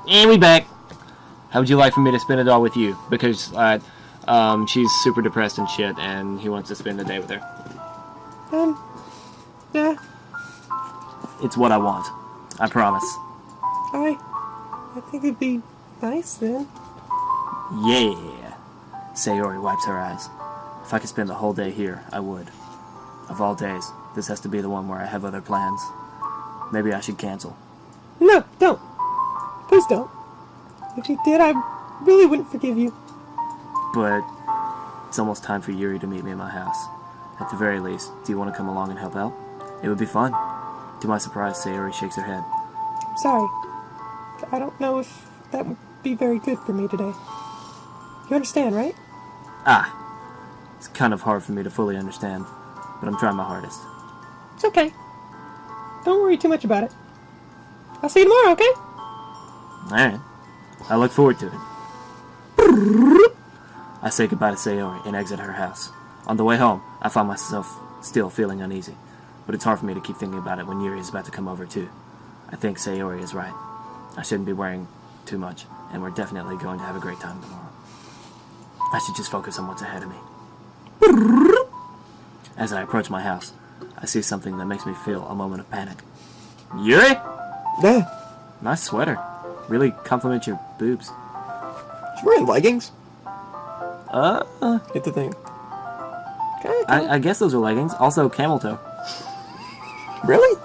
And we back. How would you like for me to spend it all with you? Because she's super depressed and shit, and he wants to spend the day with her. Yeah. It's what I want. I promise. I think it'd be nice then. Yeah. Sayori wipes her eyes. If I could spend the whole day here, I would. Of all days, this has to be the one where I have other plans. Maybe I should cancel. No, don't. Please don't. If you did, I really wouldn't forgive you. But it's almost time for Yuri to meet me in my house. At the very least, do you want to come along and help out? It would be fun. To my surprise, Sayori shakes her head. I'm sorry. I don't know if that would be very good for me today. You understand, right? It's kind of hard for me to fully understand, but I'm trying my hardest. It's okay. Don't worry too much about it. I'll see you tomorrow, okay? Alright. I look forward to it. I say goodbye to Sayori and exit her house. On the way home, I find myself still feeling uneasy, but it's hard for me to keep thinking about it when Yuri is about to come over too. I think Sayori is right. I shouldn't be worrying too much, and we're definitely going to have a great time tomorrow. I should just focus on what's ahead of me. As I approach my house, I see something that makes me feel a moment of panic. Yuri? Yeah. Nice sweater. Really compliments your boobs. She's wearing leggings. Hit the thing. Okay. I guess those are leggings. Also camel toe. Really?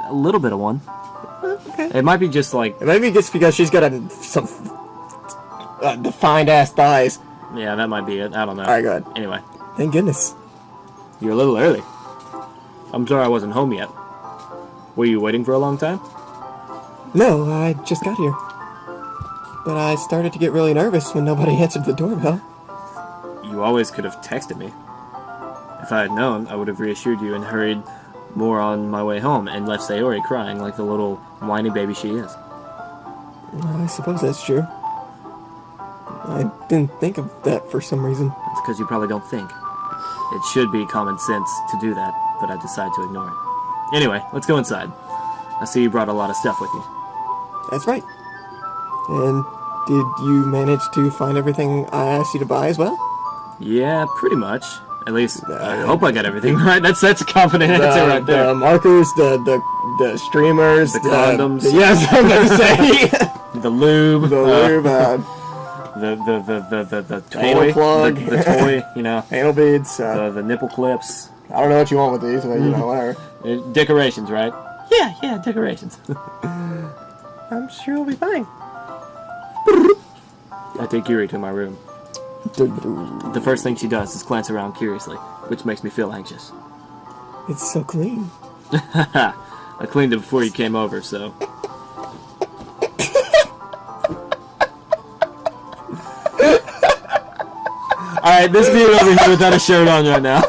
A little bit of one. Okay. It might be just like... Maybe just because she's got some defined ass thighs. Yeah, that might be it. I don't know. Alright, good. Anyway. Thank goodness. You're a little early. I'm sorry I wasn't home yet. Were you waiting for a long time? No, I just got here. But I started to get really nervous when nobody answered the doorbell. You always could have texted me. If I had known, I would have reassured you and hurried more on my way home and left Sayori crying like the little whiny baby she is. I suppose that's true. I didn't think of that for some reason. It's because you probably don't think. It should be common sense to do that, but I decide to ignore it. Anyway, let's go inside. I see you brought a lot of stuff with you. That's right. And did you manage to find everything I asked you to buy as well? Yeah, pretty much. At least, I hope I got everything right. That's a confident answer right there. The markers, the streamers, the condoms. Yes, I'm going to say. The lube. The lube, the toy. Anal plug. The toy, you know. Anal beads. The nipple clips. I don't know what you want with these, but you know, whatever. Decorations, right? Yeah, decorations. I'm sure it'll be fine. I take Yuri to my room. The first thing she does is glance around curiously, which makes me feel anxious. It's so clean. I cleaned it before you came over, so... Alright, this dude over here without a shirt on right now.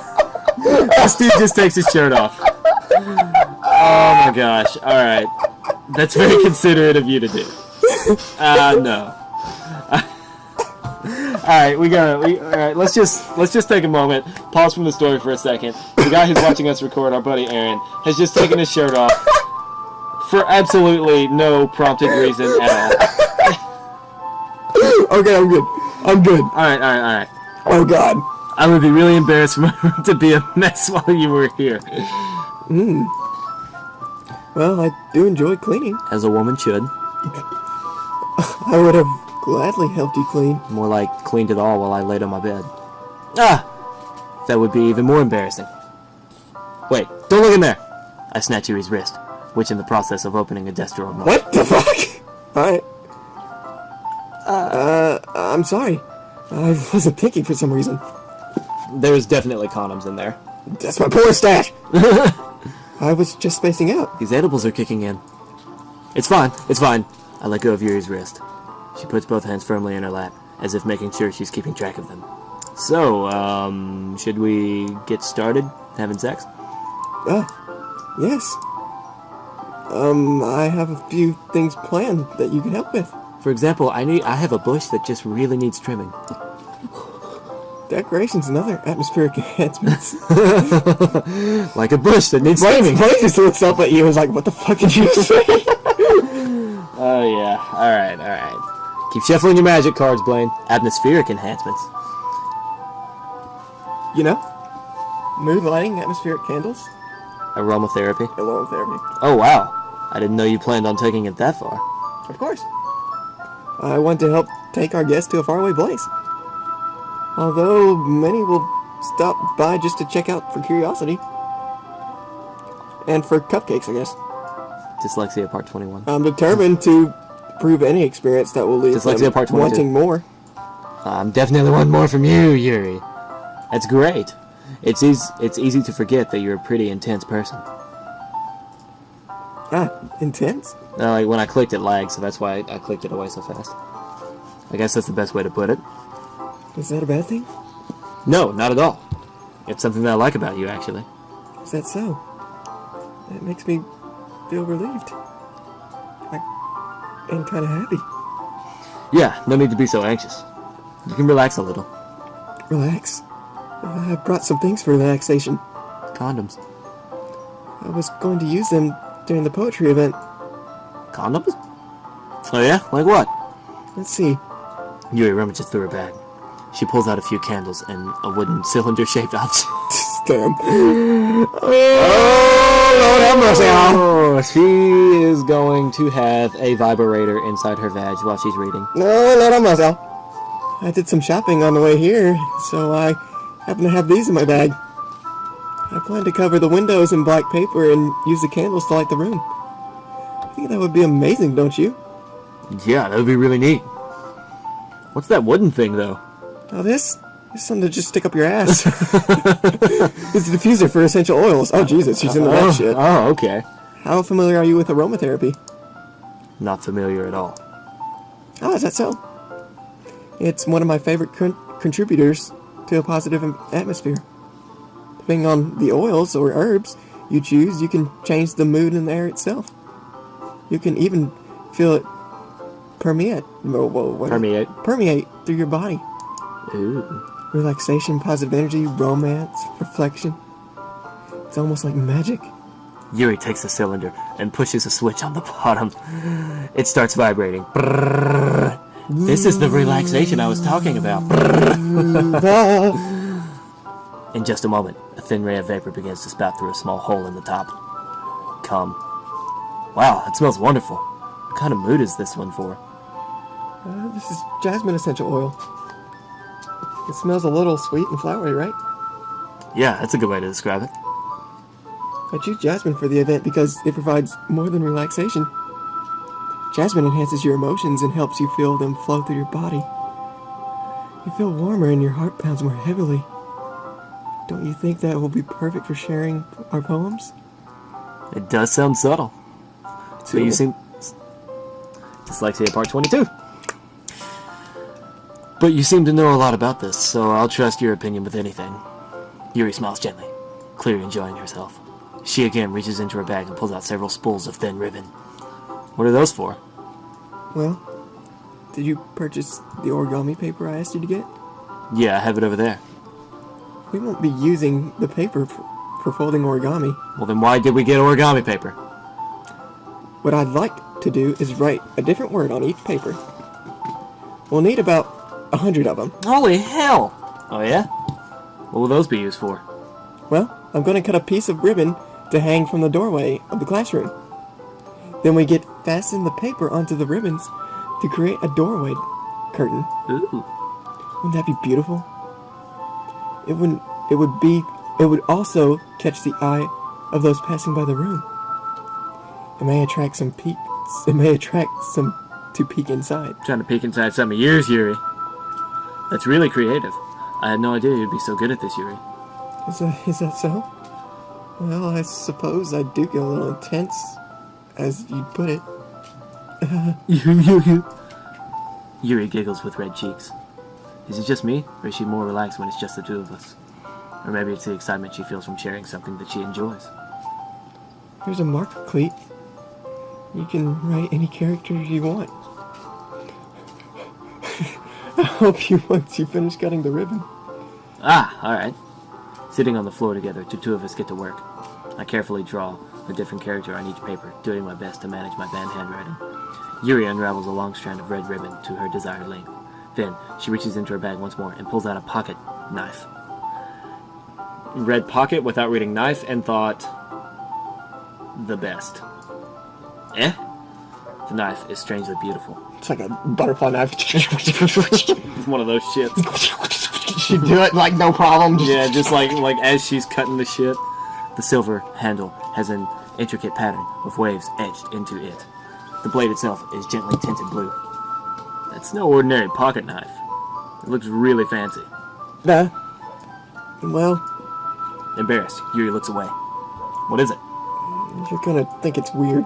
This dude just takes his shirt off. Oh my gosh, alright. That's very considerate of you to do. No. Alright, alright, let's just take a moment, pause from the story for a second. The guy who's watching us record, our buddy Aaron, has just taken his shirt off for absolutely no prompted reason at all. Okay, I'm good. Alright. Oh god. I would be really embarrassed for my room to be a mess while you were here. Well, I do enjoy cleaning. As a woman should. I would have gladly helped you clean. More like cleaned it all while I laid on my bed. That would be even more embarrassing. Wait, don't look in there! I snatch Yuri's wrist, which in the process of opening a desk drawer. What the fuck? Alright. I'm sorry. I wasn't thinking for some reason. There's definitely condoms in there. That's my poor stash! I was just spacing out. These edibles are kicking in. It's fine. I let go of Yuri's wrist. She puts both hands firmly in her lap, as if making sure she's keeping track of them. So, should we get started having sex? Yes. I have a few things planned that you can help with. For example, I have a bush that just really needs trimming. Decorations and other atmospheric enhancements. Like a bush that needs trimming. Blake just looks up at you and is like, what the fuck did you say? Oh, yeah. Alright, alright. Keep shuffling your magic cards, Blaine. Atmospheric enhancements. You know, mood lighting, atmospheric candles, Aromatherapy. aromatherapy. Oh, wow. I didn't know you planned on taking it that far. Of course. I want to help take our guests to a faraway place. Although many will stop by just to check out for curiosity. And for cupcakes, I guess. Dyslexia Part 21. I'm determined to prove any experience that will leave Dyslexia them Part 22. wanting more. I'm definitely one more from you, Yuri. That's great. It's easy to forget that you're a pretty intense person. Ah, intense? Like when I clicked it lagged, so that's why I clicked it away so fast. I guess that's the best way to put it. Is that a bad thing? No, not at all. It's something that I like about you, actually. Is that so? That makes me feel relieved. And kind of happy. Yeah, no need to be so anxious. You can relax a little. Relax. I brought some things for relaxation. Condoms. I was going to use them during the poetry event. Condoms? Oh yeah? Like what? Let's see. Yuri rummages through her bag. She pulls out a few candles and a wooden cylinder-shaped object. Damn. Lord have mercy. Oh, she is going to have a vibrator inside her vag while she's reading. No, Lord have mercy. I did some shopping on the way here, so I happen to have these in my bag. I plan to cover the windows in black paper and use the candles to light the room. I think that would be amazing, don't you? Yeah, that would be really neat. What's that wooden thing, though? Now this is something to just stick up your ass. It's a diffuser for essential oils. Oh, Jesus, she's into that shit. Oh, okay. How familiar are you with aromatherapy? Not familiar at all. Oh, is that so? It's one of my favorite contributors to a positive atmosphere. Depending on the oils or herbs you choose, you can change the mood in the air itself. You can even feel it permeate through your body. Ooh. Relaxation, positive energy, romance, reflection. It's almost like magic. Yuri takes the cylinder and pushes a switch on the bottom. It starts vibrating. Brrr. This is the relaxation I was talking about. In just a moment, a thin ray of vapor begins to spout through a small hole in the top. Come. Wow, it smells wonderful. What kind of mood is this one for? This is jasmine essential oil. It smells a little sweet and flowery, right? Yeah, that's a good way to describe it. I choose jasmine for the event because it provides more than relaxation. Jasmine enhances your emotions and helps you feel them flow through your body. You feel warmer and your heart pounds more heavily. Don't you think that will be perfect for sharing our poems? It does sound subtle. So you seem... Dyslexia Part 22. But you seem to know a lot about this, so I'll trust your opinion with anything. Yuri smiles gently, clearly enjoying herself. She again reaches into her bag and pulls out several spools of thin ribbon. What are those for? Well, did you purchase the origami paper I asked you to get? Yeah, I have it over there. We won't be using the paper for folding origami. Well, then why did we get origami paper? What I'd like to do is write a different word on each paper. We'll need about 100 of them. Holy hell! Oh yeah? What will those be used for? Well, I'm going to cut a piece of ribbon to hang from the doorway of the classroom. Then we get fasten the paper onto the ribbons to create a doorway curtain. Ooh. Wouldn't that be beautiful? It would also catch the eye of those passing by the room. It may attract some to peek inside. Trying to peek inside some of yours, Yuri. That's really creative. I had no idea you'd be so good at this, Yuri. Is that so? Well, I suppose I do get a little intense, as you'd put it. Yuri giggles with red cheeks. Is it just me, or is she more relaxed when it's just the two of us? Or maybe it's the excitement she feels from sharing something that she enjoys. Here's a marker cleat. You can write any character you want. I'll help you once you finish cutting the ribbon. Ah, alright. Sitting on the floor together, the two of us get to work. I carefully draw a different character on each paper, doing my best to manage my bad handwriting. Yuri unravels a long strand of red ribbon to her desired length. Then, she reaches into her bag once more and pulls out a pocket knife. Read pocket without reading knife and thought, the best. Eh? The knife is strangely beautiful. It's like a butterfly knife. It's one of those shits. She do it like no problem. Yeah, just like as she's cutting the shit. The silver handle has an intricate pattern with waves etched into it. The blade itself is gently tinted blue. That's no ordinary pocket knife. It looks really fancy. Nah. Well, Embarrassed, Yuri looks away. What is it? you're gonna think it's weird.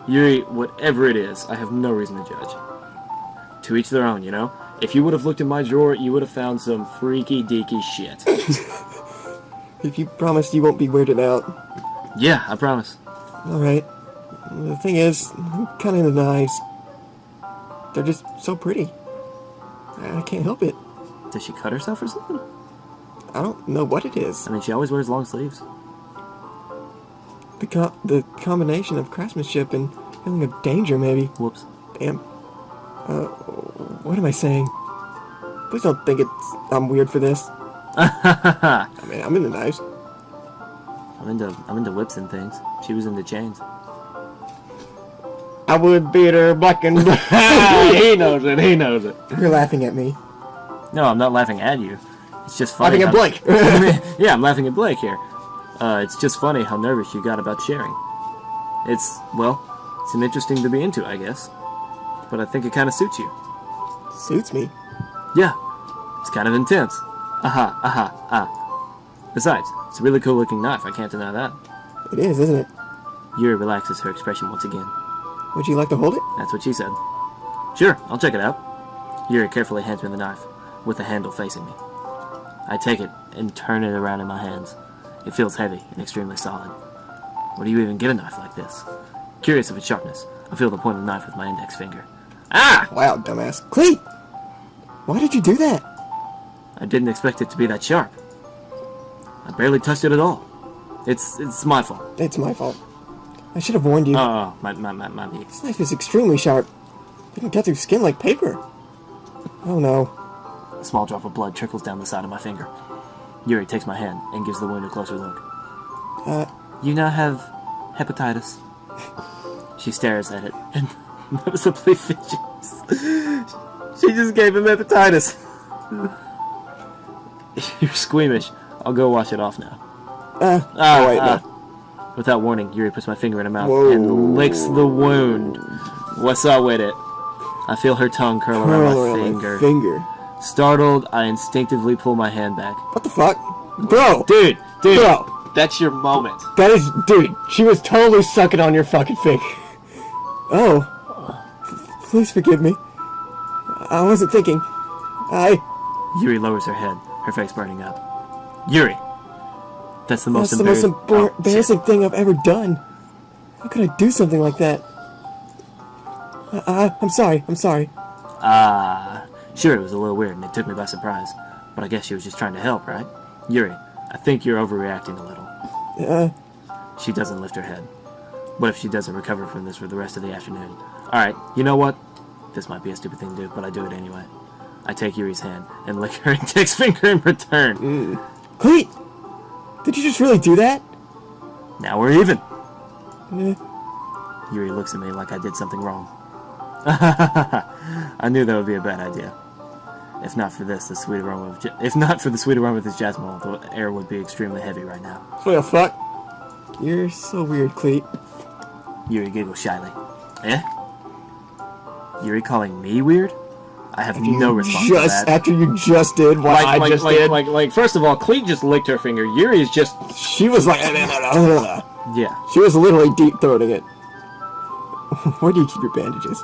Yuri, whatever it is, I have no reason to judge. To each their own, you know? If you would have looked in my drawer, you would have found some freaky deaky shit. If you promise you won't be weirded out. Yeah, I promise. Alright. The thing is, I'm kinda into knives. They're just so pretty. I can't help it. Does she cut herself or something? I don't know what it is. I mean, she always wears long sleeves. The combination of craftsmanship and feeling of danger, maybe. Whoops. Damn. What am I saying? Please don't think I'm weird for this. I mean, I'm into knives. I'm into whips and things. She was into chains. I would beat her black and black. He knows it. He knows it. You're laughing at me. No, I'm not laughing at you. It's just funny. Laughing at Blake. Yeah, I'm laughing at Blake here. It's just funny how nervous you got about sharing. It's an interesting to be into, I guess. But I think it kind of suits you. Suits me. Yeah, it's kind of intense. Aha, aha, ah. Besides, it's a really cool looking knife, I can't deny that. It is, isn't it? Yuri relaxes her expression once again. Would you like to hold it? That's what she said. Sure, I'll check it out. Yuri carefully hands me the knife, with the handle facing me. I take it and turn it around in my hands. It feels heavy and extremely solid. Where do you even get a knife like this? Curious of its sharpness, I feel the point of the knife with my index finger. Ah! Wow, dumbass. Cleet! Why did you do that? I didn't expect it to be that sharp. I barely touched it at all. It's my fault. It's my fault. I should have warned you. Oh, my. This knife is extremely sharp. It can cut through skin like paper. Oh no. A small drop of blood trickles down the side of my finger. Yuri takes my hand and gives the wound a closer look. You now have hepatitis. She stares at it and noticeably fidgets. She just gave him hepatitis. You're squeamish. I'll go wash it off now. Wait, no. Without warning, Yuri puts my finger in her mouth Whoa. and licks the wound. What's up with it? I feel her tongue curl around my finger. Startled, I instinctively pull my hand back. What the fuck? Bro! Dude! Bro! That's your moment. That is... Dude, she was totally sucking on your fucking finger. Oh. Please forgive me. I wasn't thinking. Yuri lowers her head, her face burning up. Yuri! That's the most embarrassing thing I've ever done. How could I do something like that? I'm sorry. Sure, it was a little weird and it took me by surprise. But I guess she was just trying to help, right? Yuri, I think you're overreacting a little. She doesn't lift her head. What if she doesn't recover from this for the rest of the afternoon? Alright, you know what? This might be a stupid thing to do, but I do it anyway. I take Yuri's hand and lick her index finger in return. Cleet! Did you just really do that? Now we're even. Yuri looks at me like I did something wrong. I knew that would be a bad idea. If not for the sweet aroma of this jasmine oil, the air would be extremely heavy right now. What the fuck? You're so weird, Cleet. Yuri giggles shyly. Eh? Yuri calling me weird? I have no response to that. After you just did what I just did? Like, first of all, Cleet just licked her finger. Yuri is just... She was like... Yeah. She was literally deep-throating it. Where do you keep your bandages?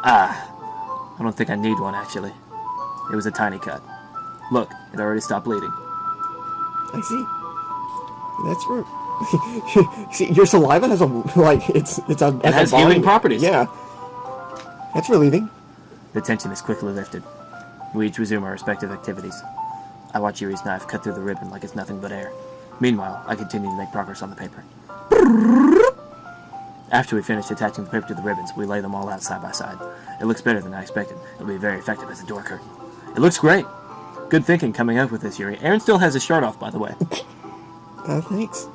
I don't think I need one, actually. It was a tiny cut. Look, it already stopped bleeding. I see. That's where... See, your saliva has a... Like, it has healing properties. Yeah. That's relieving. The tension is quickly lifted. We each resume our respective activities. I watch Yuri's knife cut through the ribbon like it's nothing but air. Meanwhile, I continue to make progress on the paper. After we finish attaching the paper to the ribbons, we lay them all out side by side. It looks better than I expected. It'll be very effective as a door curtain. It looks great. Good thinking coming up with this, Yuri. Aaron still has his shirt off, by the way. Thanks.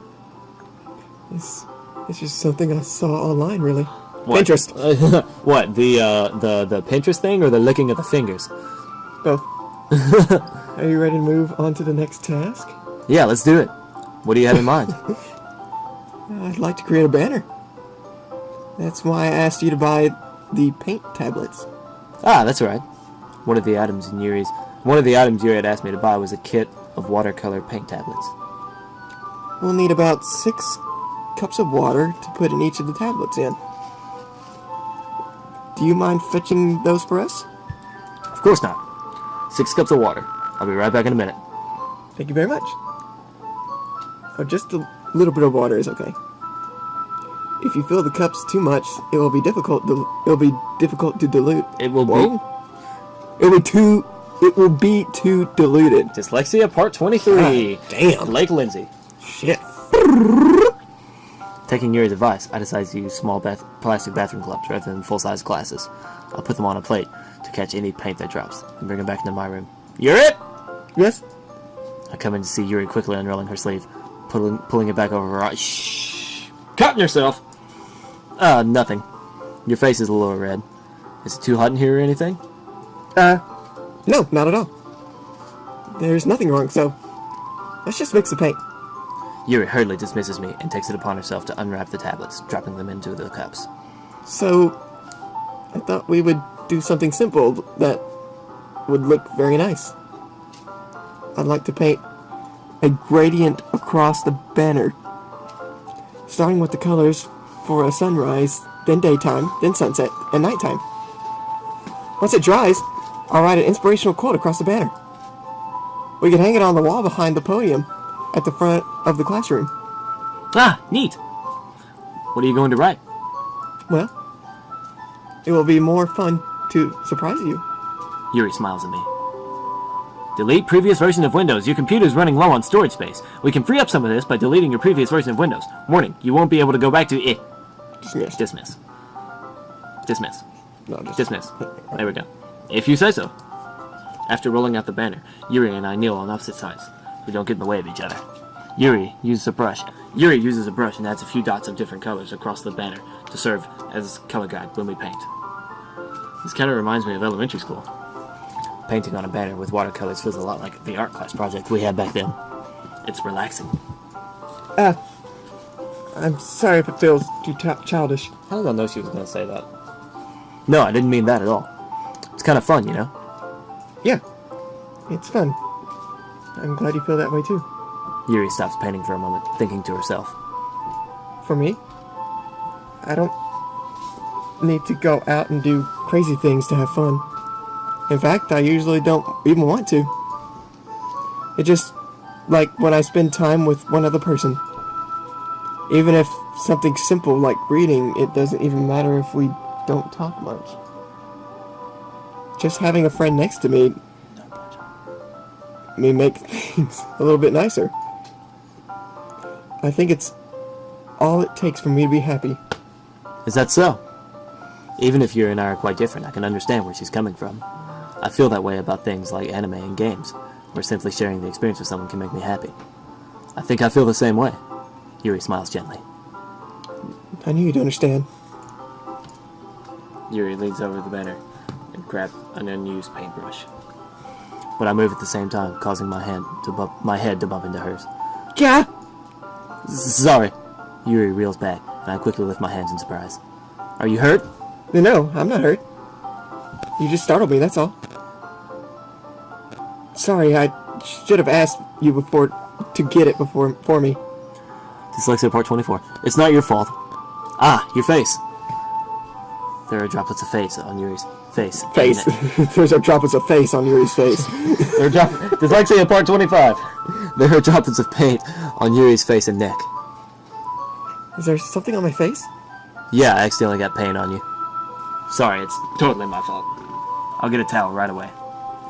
It's just something I saw online, really. What? Pinterest. What? The Pinterest thing or the licking of the fingers? Both. Are you ready to move on to the next task? Yeah, let's do it. What do you have in mind? I'd like to create a banner. That's why I asked you to buy the paint tablets. Ah, that's right. One of the items Yuri had asked me to buy was a kit of watercolor paint tablets. We'll need about 6 cups of water to put in each of the tablets in. Do you mind fetching those for us? Of course not. 6 cups of water. I'll be right back in a minute. Thank you very much. Oh, just a little bit of water is okay. If you fill the cups too much, it will be difficult to dilute. It will Whoa. It will be too diluted. Dyslexia Part 23. Damn. Lake Lindsay. Shit. Taking Yuri's advice, I decided to use small plastic bathroom gloves rather than full-size glasses. I'll put them on a plate to catch any paint that drops and bring them back into my room. Yuri! Yes? I come in to see Yuri quickly unrolling her sleeve, pulling it back over her eyes. Shh! Cutting yourself! Nothing. Your face is a little red. Is it too hot in here or anything? No, not at all. There's nothing wrong, so let's just mix the paint. Yuri hurriedly dismisses me and takes it upon herself to unwrap the tablets, dropping them into the cups. So, I thought we would do something simple that would look very nice. I'd like to paint a gradient across the banner, starting with the colors for a sunrise, then daytime, then sunset, and nighttime. Once it dries, I'll write an inspirational quote across the banner. We can hang it on the wall behind the podium at the front of the classroom. Ah, neat! What are you going to write? Well, it will be more fun to surprise you. Yuri smiles at me. Delete previous version of Windows. Your computer's running low on storage space. We can free up some of this by deleting your previous version of Windows. Warning, you won't be able to go back to it. Dismiss. Dismiss. Dismiss. No, just... Dismiss. There we go. If you say so. After rolling out the banner, Yuri and I kneel on opposite sides. We don't get in the way of each other. Yuri uses a brush and adds a few dots of different colors across the banner to serve as color guide when we paint. This kind of reminds me of elementary school. Painting on a banner with watercolors feels a lot like the art class project we had back then. It's relaxing. I'm sorry if it feels too childish. How did I know she was going to say that? No, I didn't mean that at all. It's kind of fun, you know? Yeah, it's fun. I'm glad you feel that way too. Yuri stops painting for a moment, thinking to herself. For me, I don't need to go out and do crazy things to have fun. In fact, I usually don't even want to. It's just like when I spend time with one other person. Even if something simple like reading, it doesn't even matter if we don't talk much. Just having a friend next to me may make things a little bit nicer. I think it's all it takes for me to be happy. Is that so? Even if Yuri and I are quite different, I can understand where she's coming from. I feel that way about things like anime and games, where simply sharing the experience with someone can make me happy. I think I feel the same way. Yuri smiles gently. I knew you'd understand. Yuri leans over the banner and grabs an unused paintbrush. But I move at the same time, causing my head to bump into hers. Yeah. Sorry. Yuri reels back, and I quickly lift my hands in surprise. Are you hurt? No, I'm not hurt. You just startled me, that's all. Sorry, I should have asked you before to get it for me. Dyslexia Part 24. It's not your fault. Ah, your face. There are droplets of face on Yuri's face. Face. There's a droplets of face on Yuri's face. Dyslexia Part 25. There are droplets of paint on Yuri's face and neck. Is there something on my face? Yeah, I accidentally got paint on you. Sorry, it's totally my fault. I'll get a towel right away.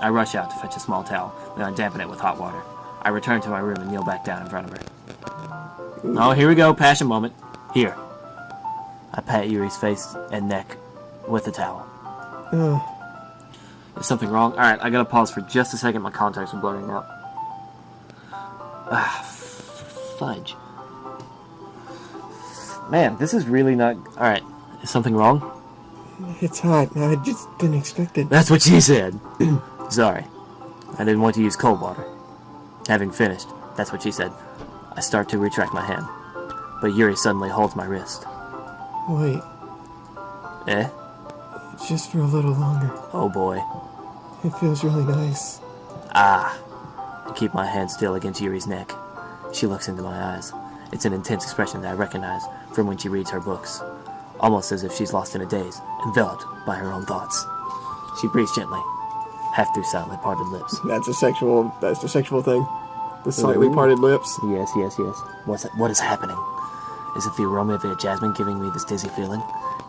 I rush out to fetch a small towel, then I dampen it with hot water. I return to my room and kneel back down in front of her. Oh, here we go, passion moment. Here. I pat Yuri's face and neck with a towel. Is something wrong? Alright, I gotta pause for just a second. My contacts are blurring out. Fudge. Man, this is really not... Alright, is something wrong? It's hot. I just didn't expect it. That's what she said. Sorry. I didn't want to use cold water. Having finished, that's what she said. I start to retract my hand. But Yuri suddenly holds my wrist. Wait, Eh? just for a little longer. Oh boy. It feels really nice. Ah. I keep my hand still against Yuri's neck. She looks into my eyes. It's an intense expression that I recognize from when she reads her books. Almost as if she's lost in a daze, enveloped by her own thoughts. She breathes gently, half through slightly parted lips. That's the sexual thing. The slightly parted lips. Yes. What is happening? Is it the aroma of jasmine giving me this dizzy feeling?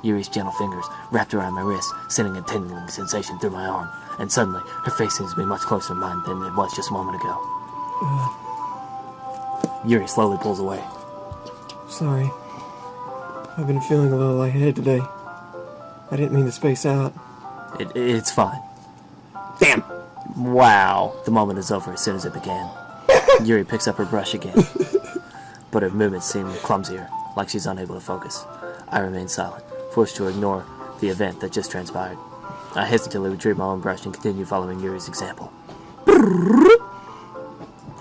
Yuri's gentle fingers wrapped around my wrist, sending a tingling sensation through my arm. And suddenly, her face seems to be much closer to mine than it was just a moment ago. Yuri slowly pulls away. Sorry. I've been feeling a little lightheaded today. I didn't mean to space out. It's fine. Damn! Wow. The moment is over as soon as it began. Yuri picks up her brush again. But her movements seem clumsier, like she's unable to focus. I remain silent, forced to ignore the event that just transpired. I hesitantly retrieve my own brush and continue following Yuri's example.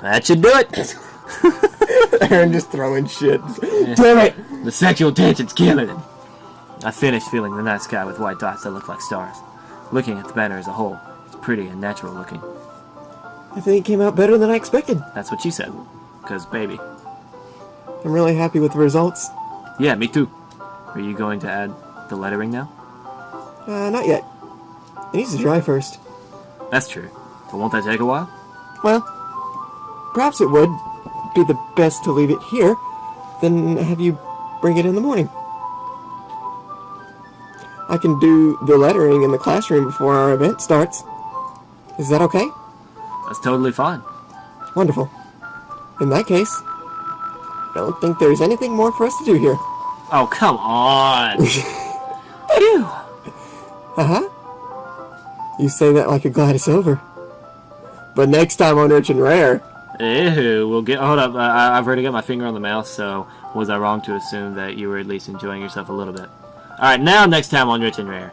That should do it! Aaron just throwing shit. Damn it! The sexual tension's killing him. I finish feeling the night sky with white dots that look like stars. Looking at the banner as a whole, it's pretty and natural looking. I think it came out better than I expected. That's what she said. 'Cause baby. I'm really happy with the results. Yeah, me too. Are you going to add the lettering now? Not yet. It needs to dry first. That's true. But won't that take a while? Well, perhaps it would be the best to leave it here, then have you bring it in the morning. I can do the lettering in the classroom before our event starts. Is that okay? That's totally fine. Wonderful. In that case, I don't think there's anything more for us to do here. Oh, come on! Phew! Uh-huh. You say that like you're glad it's over. But next time on Rich and Rare... Ew, we'll get... Hold up, I've already got my finger on the mouse, so was I wrong to assume that you were at least enjoying yourself a little bit? Alright, now next time on Rich and Rare.